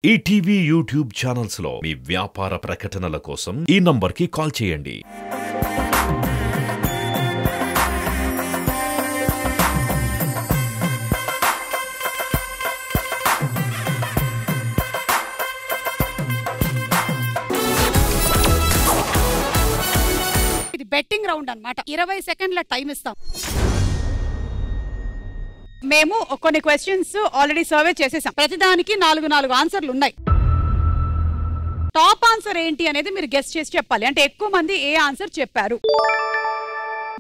ETV YouTube channels లో మీ వ్యాపార ప్రకటనల కోసం ఈ నంబర్కి కాల్ చేయండి. ఇది బెట్టింగ్ రౌండ్ అన్నమాట. 20 సెకండ్ల టైం ఇస్తాం. మేము కొన్ని క్వశ్చన్స్ ఆల్రెడీ సర్వే చేసేసాం. ప్రతిదానికి 4 ఆన్సర్లు ఉన్నాయి. టాప్ ఆన్సర్ ఏంటి అనేది మీరు గెస్ చేసి చెప్పాలి. అంటే ఎక్కువ మంది ఏ ఆన్సర్ చెప్పారు.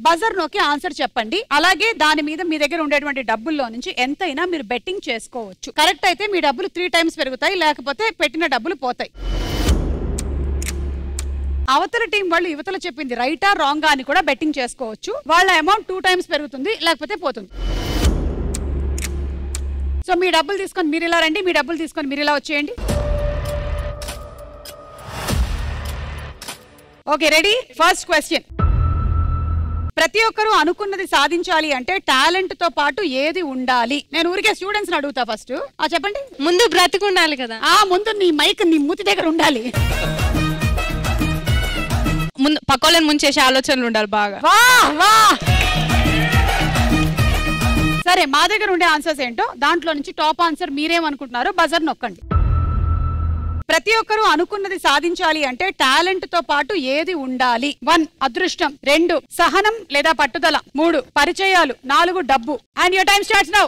బజర్ నొక్కి ఆన్సర్ చెప్పండి. అలాగే దాని మీద మీ దగ్గర ఉండేటువంటి డబ్బుల్లో నుంచి ఎంతైనా మీరు బెట్టింగ్ చేసుకోవచ్చు. కరెక్ట్ అయితే మీ డబ్బులు 3 టైమ్స్ పెరుగుతాయి, లేకపోతే పెట్టిన డబ్బులు పోతాయి. అవతల టీం వాళ్ళు యువతలు చెప్పింది రైటా రాంగా అని కూడా బెట్టింగ్ చేసుకోవచ్చు. వాళ్ళ అమౌంట్ 2 టైమ్స్ పెరుగుతుంది, లేకపోతే పోతుంది. సో మీ డబ్బులు తీసుకొని మీరు ఇలా రండి, మీ డబ్బులు తీసుకొని మీరు ఇలా వచ్చేయండి. Okay, ready? First question. ప్రతి ఒక్కరూ అనుకున్నది సాధించాలి అంటే టాలెంట్ తో పాటు ఏది ఉండాలి? నేను ఊరికే స్టూడెంట్స్ అడుగుతా. ఫస్ట్ చెప్పండి. ముందు బ్రతికి ఉండాలి కదా. ముందు నీ మైక్ నీ మూతి దగ్గర ఉండాలి. ముందు పక్కోళ్ళని ముంచేసే ఆలోచనలు ఉండాలి బాగా. వా వా సరే, మా దగ్గర ఉండే ఆన్సర్స్ ఏంటో దాంట్లో నుంచి టాప్ ఆన్సర్ మీరేమనుకుంటున్నారో బజర్ నొక్కండి. ప్రతి ఒక్కరూ అనుకున్నది సాధించాలి అంటే టాలెంట్ తో పాటు ఏది ఉండాలి? 1 అదృష్టం, 2 సహనం లేదా పట్టుదల, 3 పరిచయాలు, 4 డబ్బు. And your time starts now.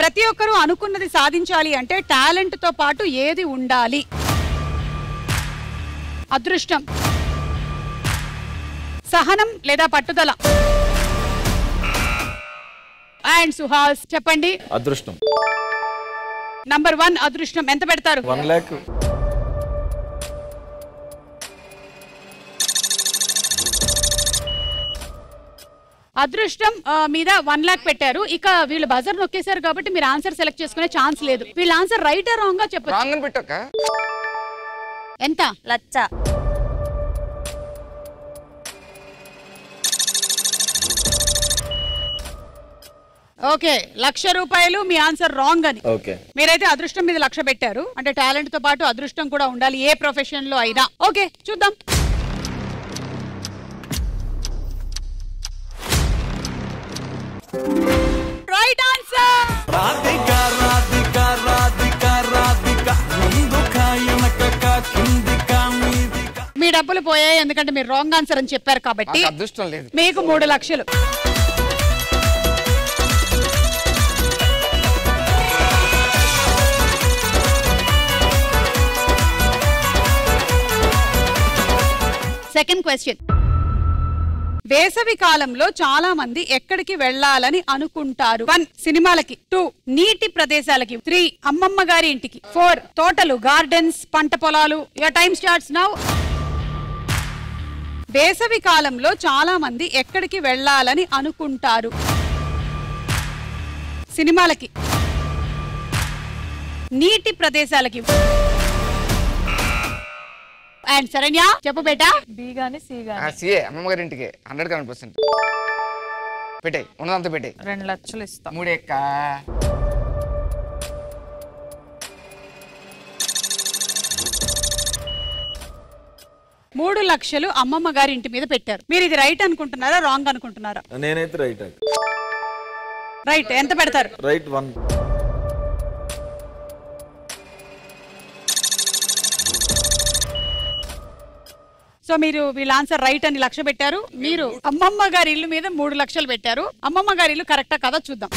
ప్రతి ఒక్కరూ అనుకున్నది సాధించాలి అంటే టాలెంట్ తో పాటు ఏది ఉండాలి? అదృష్టం, సహనం లేదా పట్టుదల. అండ్ సుహాస్ చెప్పండి. అదృష్టం. నంబర్ 1 అదృష్టం. ఎంత పెడతారు? 1 lakh. అదృష్టం మీద 1 lakh పెట్టారు. ఇక వీళ్ళు బజర్ నొక్కేశారు కాబట్టి మీరు ఆన్సర్ సెలెక్ట్ చేసుకునే ఛాన్స్ లేదు. వీళ్ళ ఆన్సర్ రైట్ రాంగ్ గా చెప్పచ్చు. ఎంత? 1,00,000. ఓకే, 1,00,000 రూపాయలు మీ ఆన్సర్ రాంగ్ అని. ఓకే, మీరైతే అదృష్టం మీద 1,00,000 పెట్టారు. అంటే టాలెంట్ తో పాటు అదృష్టం కూడా ఉండాలి ఏ ప్రొఫెషన్ లో అయినా. ఓకే, చూద్దాం. Right answer. మీ డబ్బులు పోయాయి ఎందుకంటే మీరు రాంగ్ ఆన్సర్ అని చెప్పారు కాబట్టి. అదృష్టం లేదు. మీకు 3 లక్షలు. Second question. వేసవి కాలంలో చాలా మంది ఎక్కడికి వెళ్లాలని అనుకుంటారు? 1 సినిమాలకి, 2 నీటి ప్రదేశాలకి, 3 అమ్మమ్మ గారి ఇంటికి, 4 తోటలు గార్డెన్స్ పంట పొలాలు. Your time starts now. వేసవి కాలంలో చాలా మంది ఎక్కడికి వెళ్లాలని అనుకుంటారు? సినిమాలకి, నీటి ప్రదేశాలకి. అండ్ శరణ్య చెప్పు బేటా. బి గాని సి గాని. సిఏ అమ్మమ్మ గారి ఇంటికి 100% పెట్టే ఉన్నదంతా పెట్టే. 2 లక్షలు ఇస్తా. 3 ఎక్క. మూడు లక్షలు అమ్మమ్మ గారి ఇంటి మీద పెట్టారు. మీరు ఇది రైట్ అనుకుంటున్నారా రాంగ్ అనుకుంటున్నారా? నేనైతే రైట్. రైట్. ఎంత పెడతారు? రైట్ 1. సో మీరు వీళ్ళ ఆన్సర్ రైట్ అని 1,00,000 పెట్టారు. మీరు అమ్మమ్మ గారి ఇల్లు మీద 3 లక్షలు పెట్టారు. అమ్మమ్మ గారి ఇల్లు కరెక్టా కదా చూద్దాం.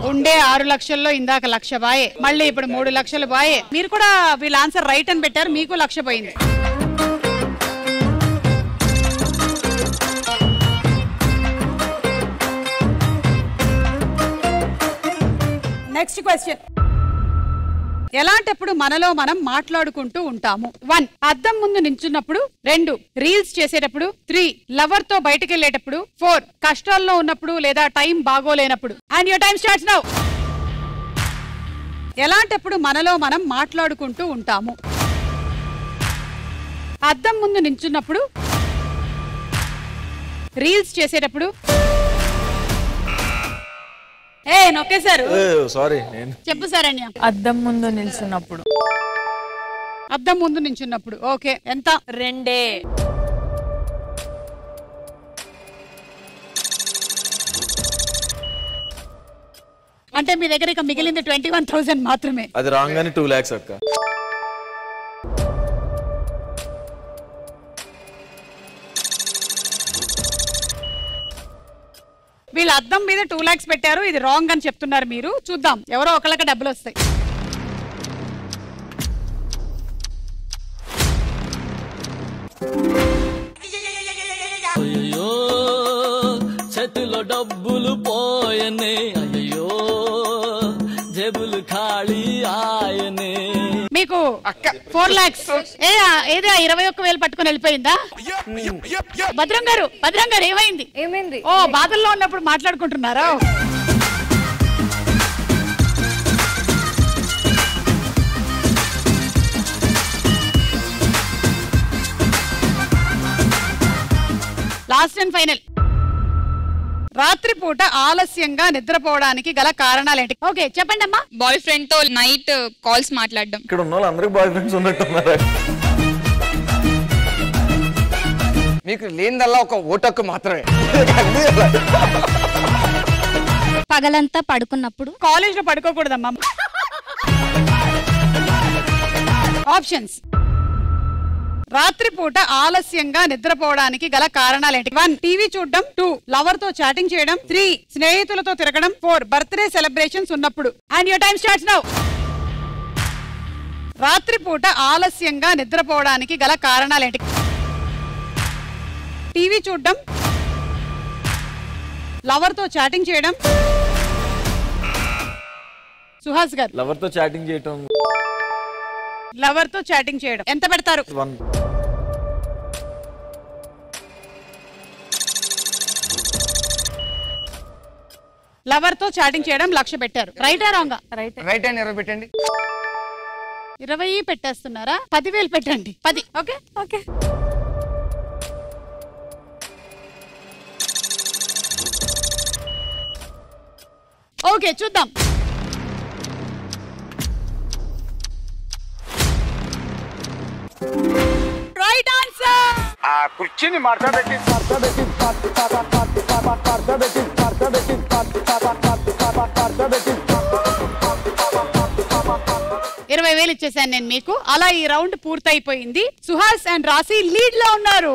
ఉండే 6 లక్షల్లో ఇందాక 1,00,000 బాయే, మళ్ళీ ఇప్పుడు 3 లక్షలు బాయే. మీరు కూడా వీళ్ళ ఆన్సర్ రైట్ అని పెట్టారు, మీకు 1,00,000 పోయింది. Next question. ఎలాంటప్పుడు మనలో మనం మాట్లాడుకుంటూ ఉంటాము? 1 అద్దం ముందు నించున్నప్పుడు, 2 రీల్స్ చేసేటప్పుడు, 3 లవర్ తో బయటికి వెళ్ళేటప్పుడు, 4 కష్టాల్లో ఉన్నప్పుడు లేదా టైం బాగోలేనప్పుడు. And your time starts now. ఎలాంటప్పుడు మనలో మనం మాట్లాడుకుంటూ ఉంటాము? అద్దం ముందు నించున్నప్పుడు, రీల్స్ చేసేటప్పుడు, నొక్కేశారు. సారీ చెప్పు శరణ్య. అద్దం ముందు నిల్చున్నప్పుడు. అద్దం ముందు నించున్నప్పుడు. ఓకే, ఎంత? 2. అంటే మీ దగ్గర ఇక మిగిలింది 21,000 మాత్రమే. అది రాగానే 2 lakhs అక్క. వీళ్ళ అద్దం మీద 2 lakhs పెట్టారు. ఇది రాంగ్ అని చెప్తున్నారు మీరు. చూద్దాం ఎవరో ఒకళ్ళకి డబ్బులు వస్తాయి. అయ్యో చేతిలో డబ్బులు పోయనే, అయ్యో జేబులు ఖాళీ ఆయనే. మీకు 4 lakhs. ఏది 21,000 పట్టుకుని వెళ్ళిపోయిందా? భద్రం గారు ఏమైంది? ఓ బాధల్లో ఉన్నప్పుడు మాట్లాడుకుంటున్నారా? Last and final. రాత్రిపూట ఆలస్యంగా నిద్రపోవడానికి గల కారణాలేంటి? ఓకే చెప్పండి అమ్మా. బాయ్ ఫ్రెండ్ తో నైట్ కాల్స్ మాట్లాడడం. ఇక్కడ ఉన్న వాళ్ళందరికీ బాయ్ ఫ్రెండ్స్ ఉన్నట్టున్నారు. మీకు లేనిదల్లా ఒక ఓటక్కు మాత్రమే. పగలంతా పడుకున్నప్పుడు. కాలేజ్ లో పడుకోకూడదమ్మా. ఆప్షన్స్. రాత్రిపూట ఆలస్యంగా నిద్రపోవడానికి గల కారణాలేంటి? 1 టీవీ చూడడం, 2 లవర్ తో చాటింగ్ చేయడం, 3 స్నేహితులతో తిరగడం, 4 బర్త్డే సెలబ్రేషన్స్ ఉన్నప్పుడు. And your time starts now. రాత్రిపూట ఆలస్యంగా నిద్రపోవడానికి గల కారణాలేంటి? టీవీ చూడడం, లవర్ తో చాటింగ్ చేయడం. సుహాస్ గారు. లవర్ తో చాటింగ్ చేయటం. లవర్ తో చాటింగ్ చేయడం. ఎంత పెడతారు? 1. లవర్ తో చాటింగ్ చేయడం 1,00,000 పెట్టారు. రైటా రాంగా? రైట్. రైట్ అని 20 పెట్టండి. 20 పెట్టేస్తున్నారా? 10,000 పెట్టండి. 10. Okay okay. ఓకే చూద్దాం. Right answer. ఆ కుర్చీని మార్చబెట్టి 20,000 ఇచ్చేసాను నేను మీకు. అలా ఈ రౌండ్ పూర్తయిపోయింది. సుహాస్ అండ్ రాశి లీడ్ లో ఉన్నారు.